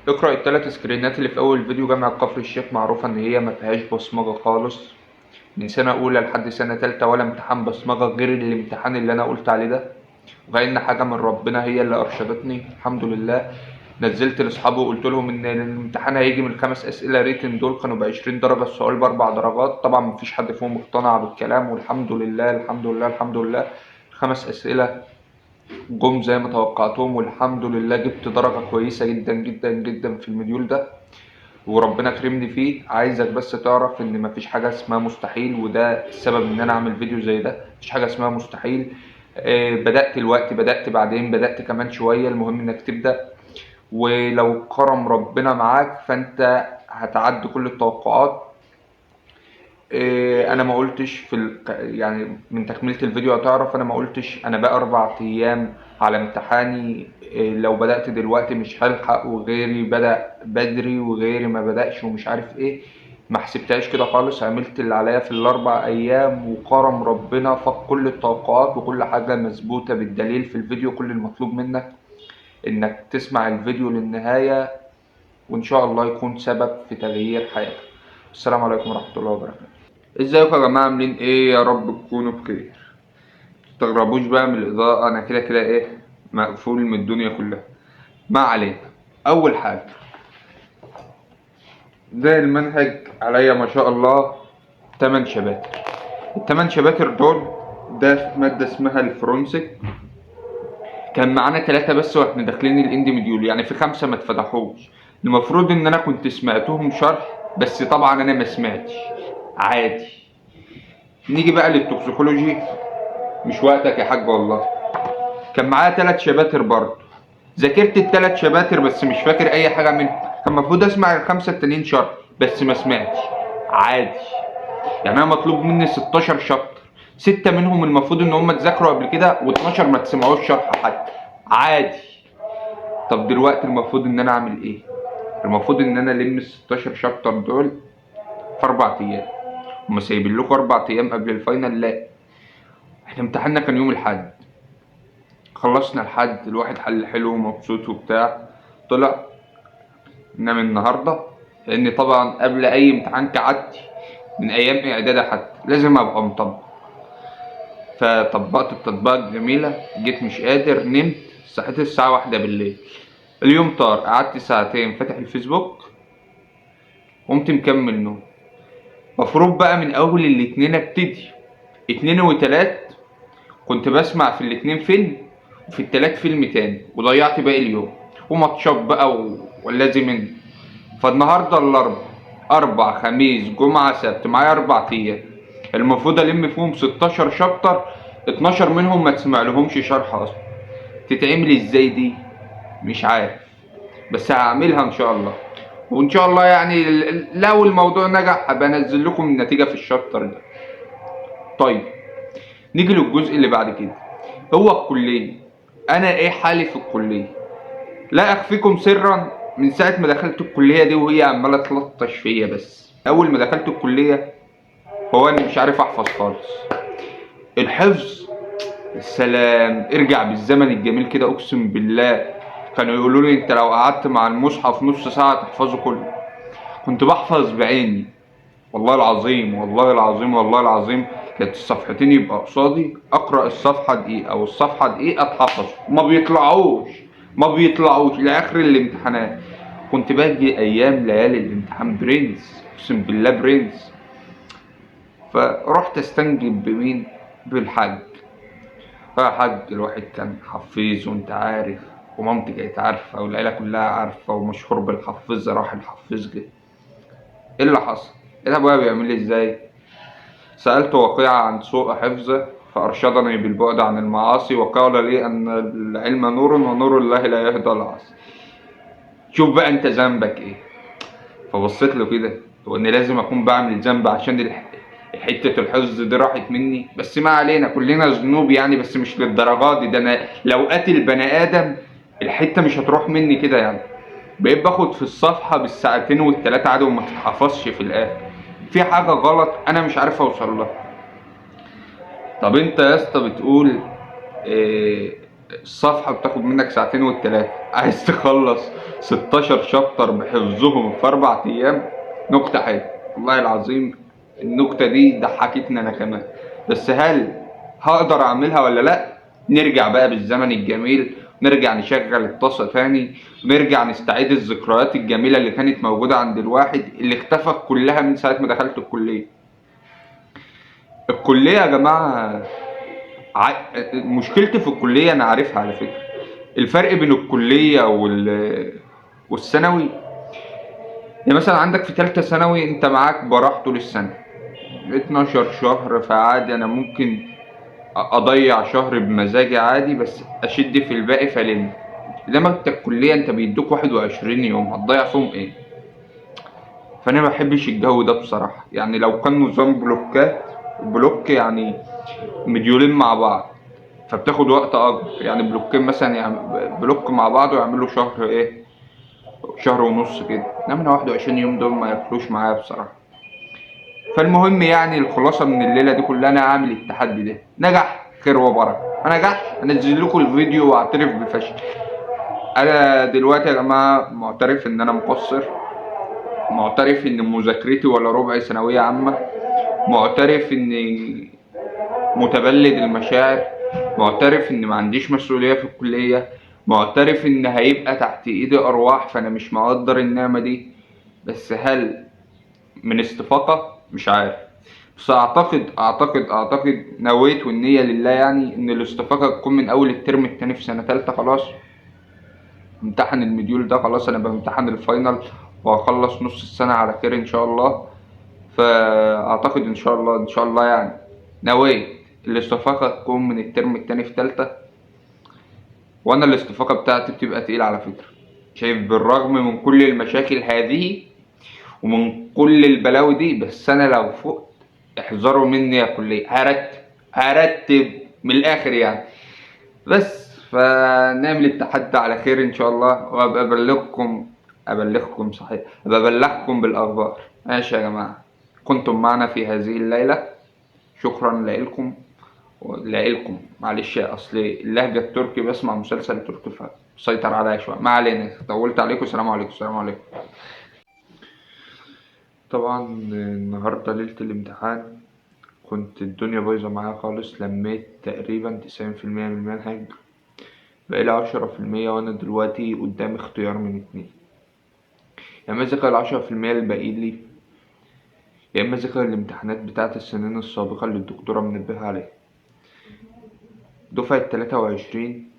اقرأ التلات سكرينات اللي في أول فيديو. جامعة كفر الشيخ معروفة إن هي مفيهاش بصمجة خالص من سنة أولى لحد سنة تالتة، ولا امتحان بصمجة غير الامتحان اللي أنا قلت عليه ده. وكأن حاجة من ربنا هي اللي أرشدتني، الحمد لله. نزلت لأصحابي وقلت لهم إن الامتحان هيجي من ال5 أسئلة ريتن دول، كانوا ب20 درجة، السؤال ب4 درجات. طبعا مفيش حد فيهم اقتنع بالكلام، والحمد لله الحمد لله الحمد لله. ال5 أسئلة جم زي ما توقعتهم، والحمد لله جبت درجة كويسة جدا جدا جدا في المديول ده، وربنا كرمني فيه. عايزك بس تعرف ان مفيش حاجة اسمها مستحيل، وده السبب ان انا اعمل فيديو زي ده. مفيش حاجة اسمها مستحيل. بدأت الوقت، بدأت بعدين، بدأت كمان شوية، المهم انك تبدأ. ولو كرم ربنا معاك فانت هتعدي كل التوقعات. انا ما قلتش يعني من تكملة الفيديو هتعرف انا ما قلتش انا بقى 4 ايام على امتحاني. لو بدأت دلوقتي مش هلحق، وغيري بدأ بدري وغيري ما بدأش ومش عارف ايه. ما حسبتهاش كده خالص. عملت اللي عليا في ال4 ايام، وكرم ربنا فوق كل التوقعات، وكل حاجة مظبوطة بالدليل في الفيديو. كل المطلوب منك انك تسمع الفيديو للنهاية، وان شاء الله يكون سبب في تغيير حياتك. السلام عليكم ورحمة الله وبركاته. ازيكم يا جماعة، عاملين ايه؟ يا رب تكونوا بخير. متستغربوش بقى من الإضاءة، أنا كده كده ايه، مقفول من الدنيا كلها. ما علينا. أول حاجة، ده المنهج عليا ما شاء الله 8 شباتر. ال8 شباتر دول، ده في مادة اسمها الفرونسك. كان معانا 3 بس واحنا داخلين الاندي مديول، يعني في 5 ما اتفتحوش. المفروض ان انا كنت سمعتهم شرح، بس طبعا انا ما سمعتش. عادي. نيجي بقى للتوكسيكولوجي. مش وقتك يا حاج والله. كان معايا 3 شباتر برضه. ذاكرت ال3 شباتر بس مش فاكر اي حاجه منهم. كان المفروض اسمع ال5 التانيين شرح بس ما سمعتش. عادي. يعني انا مطلوب مني 16 شابتر، 6 منهم المفروض ان هم اتذاكروا قبل كده، و12 ما تسمعوش شرح حتى. عادي. طب دلوقتي المفروض ان انا اعمل ايه؟ المفروض ان انا الم ال16 شابتر دول في 4 ايام. هما سايبين لكم 4 ايام قبل الفاينل؟ لا، احنا امتحاننا كان يوم الاحد. خلصنا الحد، الواحد حل حلو ومبسوط وبتاع. طلع نام النهارده، لان طبعا قبل اي امتحان كعادتي من ايام اعدادي حتى لازم ابقى مطبق. فطبقت التطبيقات الجميله، جيت مش قادر، نمت. صحيت الساعه 1 بالليل. اليوم طار، قعدت ساعتين فاتح الفيسبوك، قمت مكمل نوم. مفروض بقى من اول الاتنين ابتدي. اتنين وتلات كنت بسمع في الاتنين فيلم، وفي التلات فيلم تاني، وضيعت باقي اليوم وماتشات بقى واللازم منه. فالنهارده اربع خميس جمعة سبت، معايا 4 ايام. المفروض الم فيهم 16 شابتر، 12 منهم ما تسمع لهمش شرح اصلا. تتعمل ازاي دي؟ مش عارف، بس هعملها ان شاء الله. وان شاء الله يعني لو الموضوع نجح هبقى انزل لكم النتيجة في الشابتر ده. طيب، نيجي للجزء اللي بعد كده. هو الكلية. انا ايه حالي في الكلية؟ لا اخفيكم سرا، من ساعة ما دخلت الكلية دي وهي عمالة تلطش فيا. بس اول ما دخلت الكلية هو انا مش عارف احفظ خالص. الحفظ، السلام، ارجع بالزمن الجميل كده، اقسم بالله كانوا يقولوا لي انت لو قعدت مع المصحف نص ساعة تحفظه كله. كنت بحفظ بعيني، والله العظيم والله العظيم والله العظيم. كانت الصفحتين يبقى قصادي، اقرا الصفحه دقيقه والصفحه دقيقه اتحفظ، ما بيطلعوش لاخر الامتحانات. كنت باجي ايام ليالي الامتحان برنس، اقسم بالله برنس. فرحت استنجد بمين؟ بالحاج. فحاج الواحد كان حفيظ وانت عارف، ومامتي كانت عارفه، والعيله كلها عارفه، ومشهور بالحفظ. راح الحفيظ جه. ايه اللي حصل؟ ايه ابويا بيعمل لي ازاي؟ سألت وقيعة عن سوء حفظه، فأرشدني بالبعد عن المعاصي، وقال لي أن العلم نور، ونور الله لا يهدى العاصي. شوف بقى أنت ذنبك إيه؟ فبصيت له كده، وإن لازم أكون بعمل ذنب عشان حتة الحفظ دي راحت مني. بس ما علينا، كلنا ذنوب يعني، بس مش للدرجات دي. ده أنا لو قتل بني آدم الحتة مش هتروح مني كده يعني. بقيت باخد في الصفحة بالساعتين والتلاتة عادي، وما تتحفظش في الآخر. في حاجة غلط أنا مش عارف أوصل لها. طب انت يا اسطى بتقول إيه؟ الصفحة بتاخد منك ساعتين والتلاتة، عايز تخلص 16 شابتر بحفظهم في 4 أيام. نكتة حلوة والله العظيم، النكتة دي ضحكتني أنا كمان. بس هل هقدر أعملها ولا لأ؟ نرجع بقى بالزمن الجميل، نرجع نشغل الطاسة تاني، ونرجع نستعيد الذكريات الجميلة اللي كانت موجودة عند الواحد اللي اختفت كلها من ساعة ما دخلت الكلية. الكلية يا جماعة، مشكلتي في الكلية أنا عارفها على فكرة. الفرق بين الكلية والثانوي، يعني مثلا عندك في تالتة ثانوي انت معاك براح طول السنة 12 شهر، فعادي انا ممكن اضيع شهر بمزاجي عادي، بس اشد في الباقي فلم. انما انت الكلية انت بيدوك 21 يوم هتضيع فيهم ايه؟ فانا ما بحبش الجو ده بصراحة. يعني لو كان نظام بلوكات، بلوك يعني مديولين مع بعض، فبتاخد وقت اكبر. يعني بلوكين مثلا، يعني بلوك مع بعض ويعملوا شهر ايه، شهر ونص كده. انما انا 21 يوم دول ما ياكلوش معايا بصراحه. فالمهم يعني الخلاصه من الليله دي كلها، انا عامل التحدي ده، نجح خير وبركه، ما نجحش انزل لكم الفيديو واعترف بفشل. انا دلوقتي يا جماعه معترف ان انا مقصر، معترف ان مذاكرتي ولا ربع ثانويه عامه، معترف اني متبلد المشاعر، معترف ان ما عنديش مسؤوليه في الكليه، معترف ان هيبقى تحت ايدي ارواح فانا مش مقدر النعمه دي. بس هل من استفاقة؟ مش عارف. بس اعتقد نويت والنية لله، يعني ان الاستفاقة تكون من اول الترم التاني في سنة تالتة. خلاص امتحن المديول ده، خلاص انا بامتحن الفاينل وهخلص نص السنة على خير ان شاء الله. فاعتقد ان شاء الله يعني نويت الاستفاقة تكون من الترم التاني في تالتة. وانا الاستفاقة بتاعتي بتبقى تقيلة على فكرة. شايف بالرغم من كل المشاكل هذه ومن كل البلاوي دي، بس انا لو فقت احذروا مني يا كلية، هرتب من الاخر يعني. بس فنعمل التحدي على خير ان شاء الله، وابقى ابلغكم صحيح، ابقى ابلغكم بالاخبار. ماشي يا جماعة، كنتم معنا في هذه الليلة، شكرا لكم. معلش اصل اللهجة التركي، بسمع مسلسل تركي فسيطر عليا شوية. ما علينا، طولت عليكم. السلام عليكم، السلام عليكم. طبعا النهاردة ليلة الامتحان، كنت الدنيا بايظة معايا خالص، لميت تقريبا 90% من المنهج، بقالي 10%. وأنا دلوقتي قدامي اختيار من اتنين: يا إما أذاكر ال10% الباقيلي، يا إما أذاكر الامتحانات بتاعت السنين السابقة اللي الدكتورة منبهة عليها. دفعة 23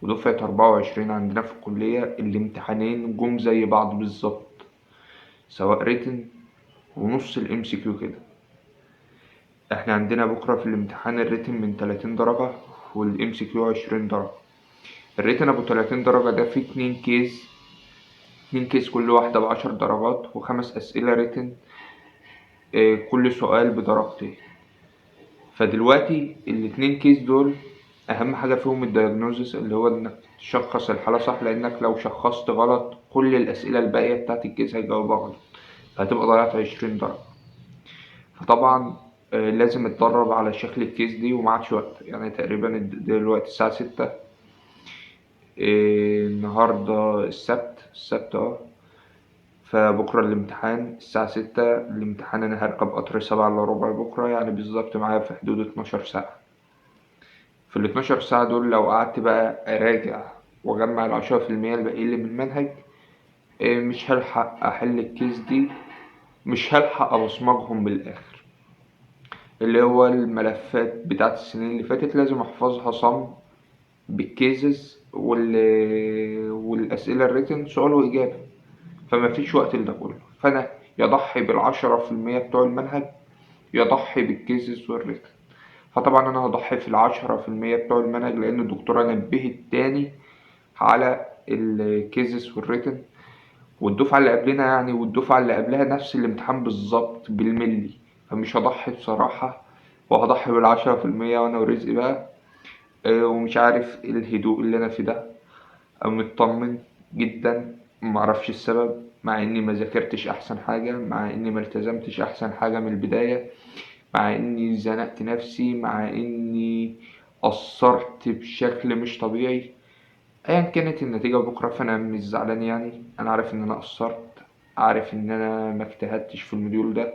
ودفعة 24 عندنا في الكلية الامتحانين جم زي بعض بالظبط، سواء ريتن ونص الام سي كيو كده. احنا عندنا بكرة في الامتحان الريتن من 30 درجة والام سي كيو 20 درجة. الريتن ابو 30 درجة ده فيه 2 كيس كل واحدة ب10 درجات، و5 اسئلة ريتن، كل سؤال بدرجتين. فدلوقتي ال2 كيس دول اهم حاجة فيهم الدياجنوزس، اللي هو انك تشخص الحالة صح، لانك لو شخصت غلط كل الاسئلة الباقية بتاعت الكيس هيجاوبها غلط، فهتبقى ضيعت 20 درجة. فطبعا لازم اتدرب على شكل الكيس دي، ومعادش وقت. يعني تقريبا دلوقتي الساعة 6، النهاردة السبت فبكرة الامتحان الساعة 6. الامتحان أنا هركب قطر 7:15 بكرة، يعني بالظبط معايا في حدود 12 ساعة. في ال12 ساعة دول لو قعدت بقى أراجع وأجمع ال10% الباقيين من المنهج، مش هلحق أحل الكيس دي، مش هلحق أبصمجهم بالآخر. اللي هو الملفات بتاعت السنين اللي فاتت لازم أحفظها صم بالكيزز والأسئلة الريتن سؤال وإجابة، فما فيش وقت لده كله. فأنا يضحي ب10% بتوع المنهج، يضحي بالكيزز والريتن. فطبعا أنا هضحي في ال10% بتوع المنهج، لأن الدكتورة نبهت تاني على الكيزز والريتن. والدفعة اللي قبلنا يعني والدفعة اللي قبلها نفس الامتحان بالظبط بالملي، فمش هضحي بصراحة، وهضحي ب10%. وأنا ورزقي بقى. ومش عارف ايه الهدوء اللي انا فيه ده، مطمن جدا، معرفش السبب، مع اني ما ذاكرتش احسن حاجة، مع اني ما التزمتش احسن حاجة من البداية، مع اني زنقت نفسي، مع اني قصرت بشكل مش طبيعي. ايا كانت النتيجة بكرة فانا مش زعلان، يعني انا عارف ان انا قصرت، عارف ان انا ما اجتهدتش في المديول ده.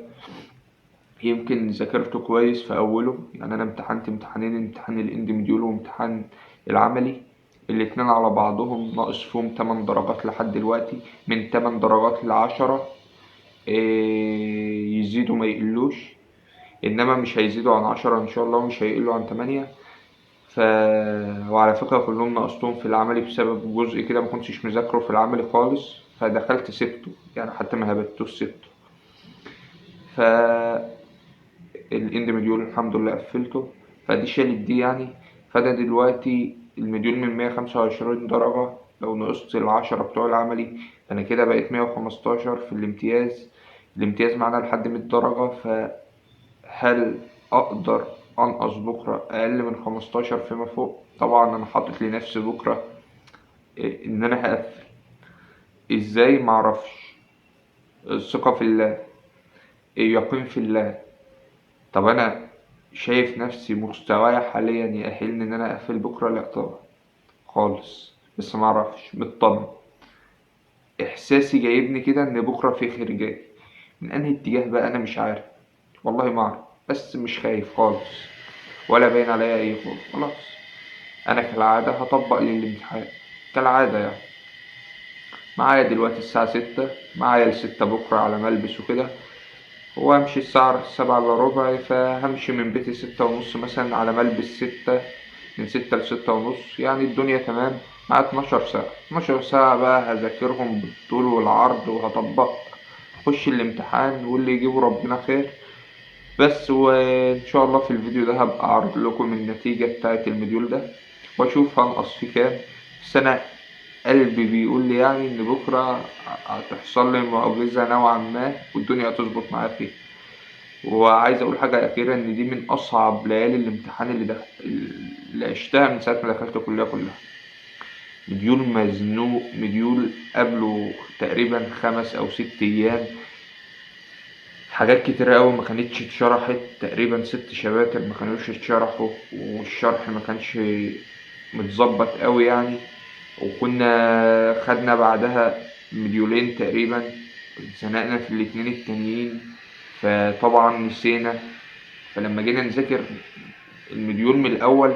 يمكن ذاكرته كويس في اوله، يعني انا امتحنت امتحانين، امتحان الاند مديول وامتحان العملي، الاتنين على بعضهم ناقص فيهم 8 درجات لحد دلوقتي، من 8 درجات ل10. يزيدوا ما يقلوش، انما مش هيزيدوا عن 10 ان شاء الله، ومش هيقلوا عن 8. ف وعلى فكرة كلهم نقصتهم في العملي بسبب جزء كده ما كنتش مذاكره في العملي خالص، فدخلت سبته، يعني حتى ما هبتوش سبته. ف الاند مديول الحمد لله قفلته، فدي شالت دي يعني. فانا دلوقتي المديول من 125 درجة، لو نقصت ال10 بتوع العملي فانا كده بقيت 115 في الامتياز. الامتياز معانا لحد 100 درجة، فهل اقدر انقص بكرة اقل من 15 فيما فوق؟ طبعا انا حاطط لنفسي بكرة ان انا هقفل. ازاي؟ معرفش. الثقة في الله، اليقين في الله. طب انا شايف نفسي مستواي حاليا يأهلني ان انا اقفل بكره؟ لا طبعا خالص، بس معرفش، مطمن. احساسي جايبني كده ان بكره في خير جاي. من انهي اتجاه بقى انا مش عارف، والله ما اعرف، بس مش خايف خالص ولا باين عليا اي خوف. خلاص انا كالعاده هطبق للامتحان كالعاده يعني. معايا دلوقتي الساعه 6، معايا ل6 بكره على ما البس وكده، وامشي الساعة 7:15، فهمشي من بيتي 6:30 مثلا على ما البس 6، من 6 ل6:30، يعني الدنيا تمام. مع 12 ساعة، 12 ساعة بقى هذاكرهم بالطول والعرض وهطبق، اخش الامتحان واللي يجيبه ربنا خير. بس وان شاء الله في الفيديو ده هبقى اعرض لكم النتيجة بتاعة المديول ده، واشوف هنقص فيه كام. بس انا قلبي بيقول لي يعني ان بكرة هتحصل لي معجزة نوعا ما والدنيا هتظبط معايا فيه. وعايز اقول حاجه اخيره، ان دي من اصعب ليالي الامتحان اللي عشتها من ساعه ما دخلت الكليه كلها. مديول مزنوق، مديول قبله تقريبا 5 أو 6 ايام، حاجات كتير قوي ما كانتش اتشرحت، تقريبا 6 شباتر ما كانوش اتشرحوا، والشرح ما كانش متظبط قوي يعني. وكنا خدنا بعدها مديولين تقريبا، اتزنقنا في الاتنين التانيين، فطبعا نسينا. فلما جينا نذاكر المديول من الاول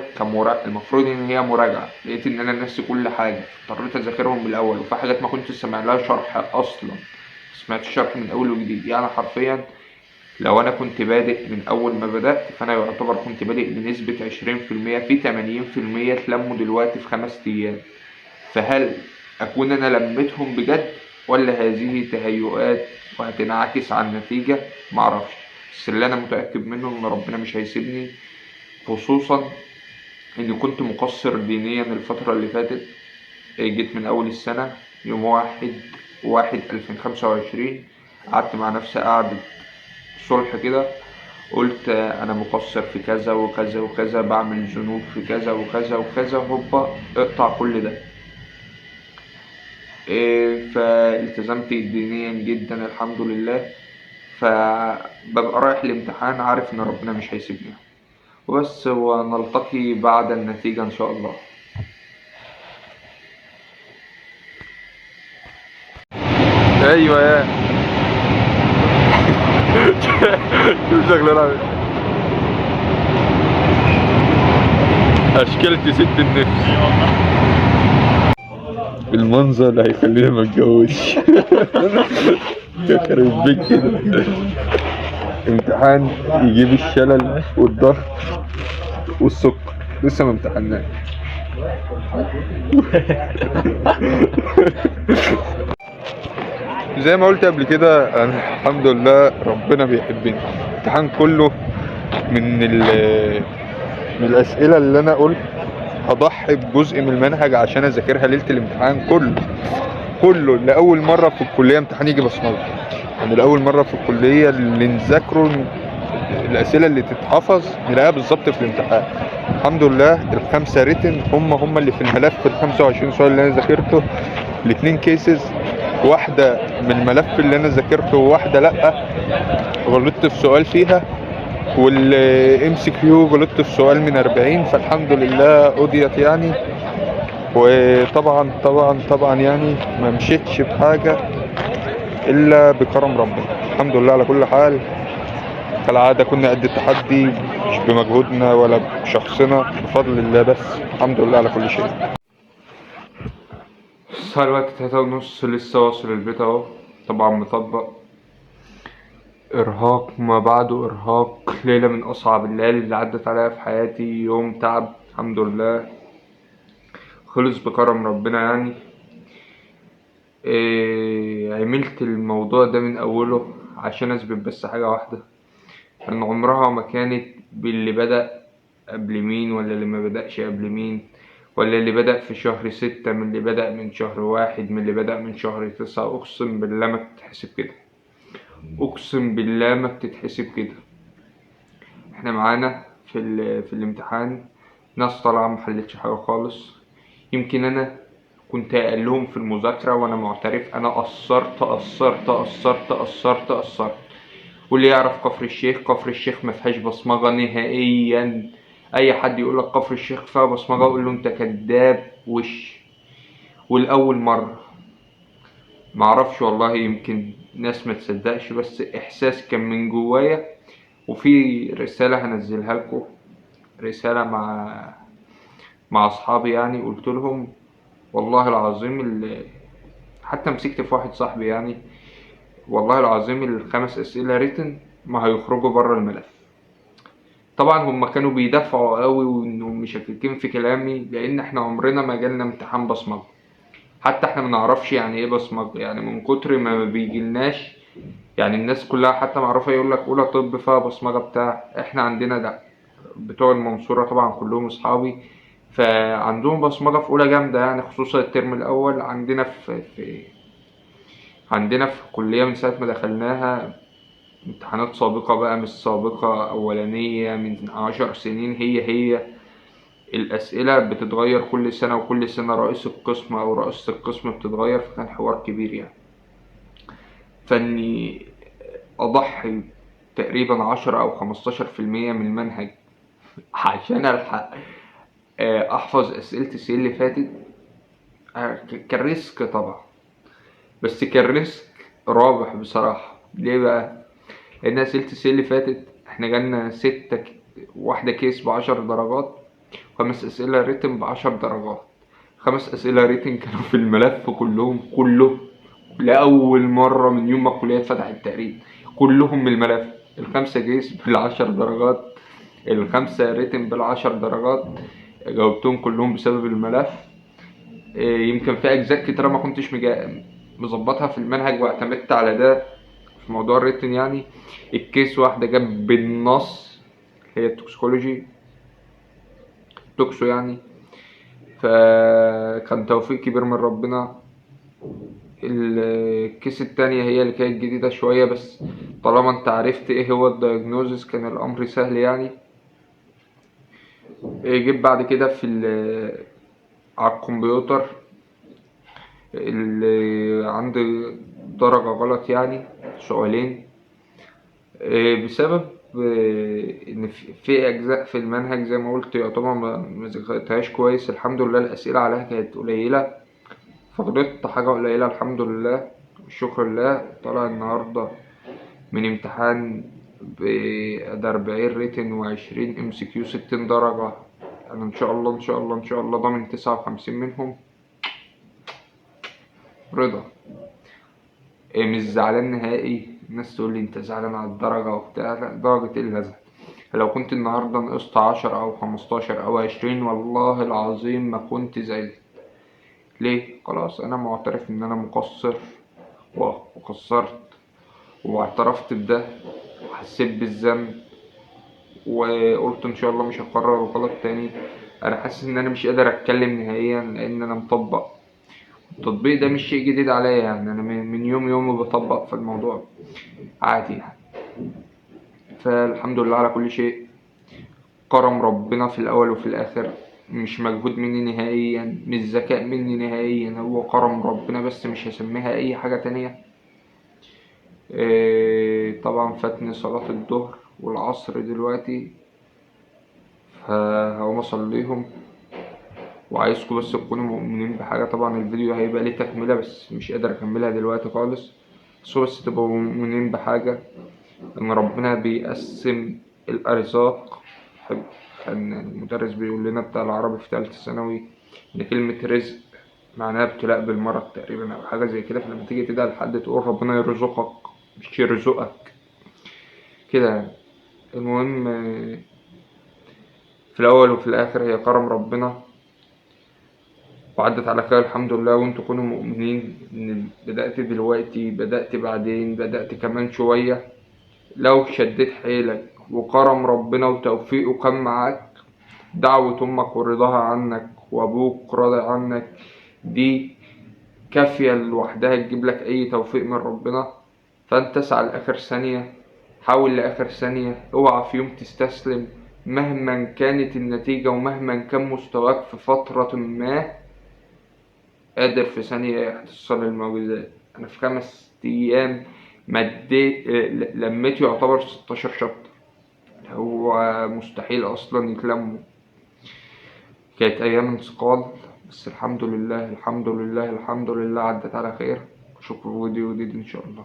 المفروض ان هي مراجعه، لقيت ان انا ناسي كل حاجه، اضطريت اذاكرهم من الاول، وفي حاجات ما كنتش سامع لها شرح اصلا، سمعت الشرح من اول وجديد. يعني حرفيا لو انا كنت بادئ من اول ما بدات، فانا يعتبر كنت بادئ بنسبه 20%، في 80% اتلموا دلوقتي في 5 ايام. فهل اكون انا لميتهم بجد، ولا هذه تهيؤات وهتنعكس على النتيجه؟ معرفش. بس اللي انا متاكد منه ان ربنا مش هيسيبني، خصوصا اني كنت مقصر دينيا الفترة اللي فاتت. جيت من اول السنة يوم 1/1/2025، قعدت مع نفسي قعدة صلح كده، قلت انا مقصر في كذا وكذا وكذا، بعمل ذنوب في كذا وكذا وكذا، هوبا اقطع كل ده. فالتزمت دينيا جدا الحمد لله، فببقى رايح الامتحان عارف ان ربنا مش هيسيبني. وبس، ونلتقي بعد النتيجة إن شاء الله. ايوه يا شوف شغلنا اشكال ست النفس. المنظر اللي هيخليني ما اتجوزش. يخرب بيك كده، امتحان يجيب الشلل والضغط والسكر، لسه ما امتحناش. زي ما قلت قبل كده، انا الحمد لله ربنا بيحبني. الامتحان كله من الاسئله اللي انا قلت هضحي بجزء من المنهج عشان اذاكرها ليله الامتحان، كله لاول مره في الكليه امتحان يجي بصمجه. يعني لاول مره في الكليه اللي نذاكره الاسئله اللي تتحفظ نلاقيها بالظبط في الامتحان. الحمد لله ال5 ريتن هم اللي في الملف، ال25 سؤال اللي انا ذاكرته، ال2 كيسز، واحده من الملف اللي انا ذاكرته وواحده لا غلطت في سؤال فيها، والام سي كيو غلطت في سؤال من 40، فالحمد لله قضيت يعني. وطبعا طبعا يعني ما مشيتش بحاجة الا بكرم ربنا، الحمد لله على كل حال. كالعادة كنا قد التحدي، مش بمجهودنا ولا بشخصنا، بفضل الله بس، الحمد لله على كل شيء. الساعة دلوقتي 3:30، لسه واصل البيت اهو. طبعا مطبق، إرهاق ما بعده إرهاق. ليلة من أصعب الليالي اللي عدت عليا في حياتي، يوم تعب الحمد لله خلص بكرم ربنا يعني. عملت الموضوع ده من أوله عشان أثبت بس حاجة واحدة، إن عمرها ما كانت باللي بدأ قبل مين، ولا اللي ما بدأش قبل مين، ولا اللي بدأ في شهر 6 من اللي بدأ من شهر 1 من اللي بدأ من شهر 9. أقسم بالله ما بتتحسب كده، أقسم بالله ما بتتحسب كده. احنا معانا في الامتحان ناس طالعة محلتش حاجة خالص. يمكن أنا كنت أقلهم في المذاكرة، وأنا معترف أنا قصرت. واللي يعرف كفر الشيخ، كفر الشيخ مفيهاش بصمجة نهائيا. أي حد يقولك كفر الشيخ فيها بصمجة أقوله أنت كداب وش. والأول مرة معرفش والله، يمكن ناس ما تصدقش، بس إحساس كان من جوايا. وفي رسالة هنزلها لكم، رسالة مع أصحابي يعني. قلت لهم والله العظيم حتى مسكت في واحد صاحبي يعني، والله العظيم ال5 أسئلة ريتن ما هيخرجوا بره الملف. طبعا هم كانوا بيدافعوا قوي وانهم مشككين في كلامي، لان احنا عمرنا ما جالنا امتحان بصمجة. حتى احنا ما نعرفش يعني ايه بصمجة، يعني من كتر ما بيجيلناش. يعني الناس كلها حتى معروفة يقول لك اولى طب فيها بصمجة بتاع، احنا عندنا ده بتوع المنصورة طبعا كلهم اصحابي، فعندهم بصمجة في اولى جامدة يعني، خصوصا الترم الاول. عندنا في الكلية من ساعة ما دخلناها امتحانات سابقة بقى، مش سابقة أولانية من 10 سنين، هي الأسئلة بتتغير كل سنة، وكل سنة رئيس القسم أو رئيسة القسم بتتغير، فكان حوار كبير يعني. فإني أضحي تقريبا 10 أو 15% من المنهج عشان ألحق أحفظ أسئلة السنين اللي فاتت، كان ريسك طبعا، بس كان ريسك رابح بصراحة. ليه بقى؟ لأن أسئلة السنين اللي فاتت احنا جالنا واحدة كيس ب10 درجات، 5 أسئلة ريتن ب10 درجات. 5 أسئلة ريتن كانوا في الملف كلهم لأول مرة من يوم ما الكلية اتفتحت تقريبا، كلهم من الملف. ال5 كيس بال10 درجات، ال5 ريتن بال10 درجات، جاوبتهم كلهم بسبب الملف. يمكن في أجزاء كتيرة ما كنتش مظبطها في المنهج واعتمدت على ده في موضوع الريتن يعني. الكيس واحدة جاب بالنص، هي التوكسيكولوجي، توكسو يعني. فكان توفيق كبير من ربنا. الكيس التانية هي اللي كانت جديدة شوية، بس طالما انت عرفت ايه هو الدايجنوزس كان الامر سهل يعني. جيت بعد كده على الكمبيوتر اللي عندي درجة غلط يعني، سؤالين، بسبب ان في اجزاء في المنهج زي ما قلت يعتبر ما ذاكرتهاش كويس. الحمد لله الاسئله عليها كانت قليله، فغلطت حاجه قليله الحمد لله والشكر لله. طلع النهارده من امتحان ده 40 ريتن و20 ام سي كيو 60 درجه. انا ان شاء الله ضامن 59 منهم رضا. مش زعلان نهائي. الناس تقول لي انت زعلان على الدرجة وبتاع، لا، درجة ايه اللازمة؟ لو كنت النهاردة نقصت 10 أو 15 أو 20 والله العظيم ما كنت زعلت. ليه؟ خلاص أنا معترف إن أنا مقصر وقصرت، واعترفت بده وحسيت بالذنب، وقلت إن شاء الله مش هكرر الغلط تاني. أنا حاسس إن أنا مش قادر أتكلم نهائيا لأن أنا مطبق. التطبيق ده مش شيء جديد عليا يعني، أنا من يوم بطبق في الموضوع عادي يعني. فالحمد لله على كل شيء، كرم ربنا في الأول وفي الآخر، مش مجهود مني نهائيا، مش ذكاء مني نهائيا، هو كرم ربنا بس، مش هسميها أي حاجة تانية. طبعا فاتني صلاة الظهر والعصر دلوقتي، فهقوم اصليهم. وعايزكم بس تكونوا مؤمنين بحاجة. طبعا الفيديو هيبقى ليه تكملة بس مش قادر اكملها دلوقتي خالص، بس تبقوا مؤمنين بحاجة، ان ربنا بيقسم الارزاق. بحب كان المدرس بيقول لنا بتاع العربي في تالتة ثانوي ان كلمة رزق معناها ابتلاء بالمرض تقريبا او حاجة زي كده. فلما تيجي تدعي لحد تقول ربنا يرزقك مش يرزقك كده يعني. المهم في الاول وفي الاخر هي كرم ربنا وعدت على خير الحمد لله. وانتوا كونوا مؤمنين ان بدأت دلوقتي، بدأت بعدين، بدأت كمان شوية، لو شديت حيلك وكرم ربنا وتوفيقه كان معاك، دعوة أمك ورضاها عنك وأبوك راضي عنك، دي كافية لوحدها تجيب لك أي توفيق من ربنا. فأنت اسعى لآخر ثانية، حاول لآخر ثانية، اوعى في يوم تستسلم مهما كانت النتيجة ومهما كان مستواك في فترة ما. قادر في ثانية يحصل المعجزات. أنا في 5 أيام لميت يعتبر 16 شابتر، هو مستحيل أصلا يتلموا. كانت أيام انتقال، بس الحمد لله الحمد لله الحمد لله عدت على خير. أشوفكم في فيديو جديد إن شاء الله.